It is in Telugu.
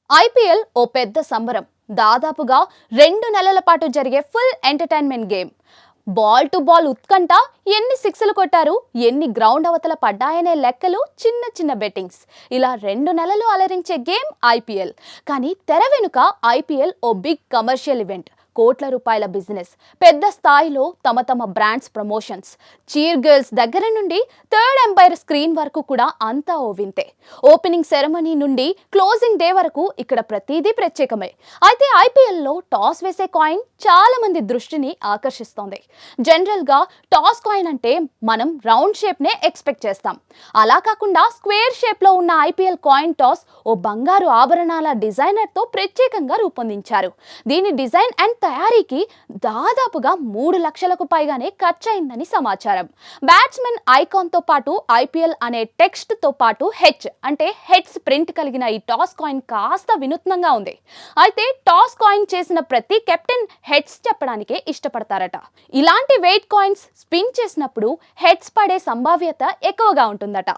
ఐపీఎల్ ఓ పెద్ద సంబరం. దాదాపుగా 2 నెలల పాటు జరిగే full entertainment game. Ball to ball ఉత్కంఠ, ఎన్ని సిక్స్లు కొట్టారు, ఎన్ని గ్రౌండ్ అవతల పడ్డాయనే లెక్కలు, చిన్న చిన్న బెట్టింగ్స్. ఇలా 2 నెలలు అలరించే గేమ్ ఐపీఎల్. కానీ తెర వెనుక ఐపీఎల్ ఓ బిగ్ కమర్షియల్ ఈవెంట్. కోట్ల రూపాయల బిజినెస్, పెద్ద స్థాయిలో తమ బ్రాండ్స్ ప్రమోషన్స్, చీర్ గర్ల్స్ దగ్గర నుండి థర్డ్ ఎంపైర్ స్క్రీన్ వరకు కూడా అంతా ఓ వింతే. ఓపెనింగ్ సెరమనీ నుండి క్లోజింగ్ డే వరకు ఇక్కడ ప్రతిదీ ప్రత్యేకమే. అయితే ఐపీఎల్లో టాస్ వేసే కాయిన్ చాలా మంది దృష్టిని ఆకర్షిస్తోంది. జనరల్ గా టాస్ కాయిన్ అంటే మనం రౌండ్ షేప్ నే ఎక్స్పెక్ట్ చేస్తాం. అలా కాకుండా స్క్వేర్ షేప్ లో ఉన్న ఐపీఎల్ కాయిన్ టాస్ ఓ బంగారు ఆభరణాల డిజైనర్ తో ప్రత్యేకంగా రూపొందించారు. దీని డిజైన్ అండ్ తయారీకి దాదాపుగా 3 లక్షలకు పైగానే ఖర్చయిందని సమాచారం. బ్యాట్స్మెన్ ఐకాన్ తో పాటు ఐపీఎల్ అనే టెక్స్ట్ తో పాటు హెచ్ అంటే హెడ్స్ ప్రింట్ కలిగిన ఈ టాస్ కాయిన్ కాస్త వినూత్నంగా ఉంది. అయితే టాస్ కాయిన్ చేసిన ప్రతి కెప్టెన్ హెడ్స్ చెప్పడానికే ఇష్టపడతారట. ఇలాంటి వెయిట్ కాయిన్స్ స్పిన్ చేసినప్పుడు హెడ్స్ పడే సంభావ్యత ఎక్కువగా ఉంటుందట.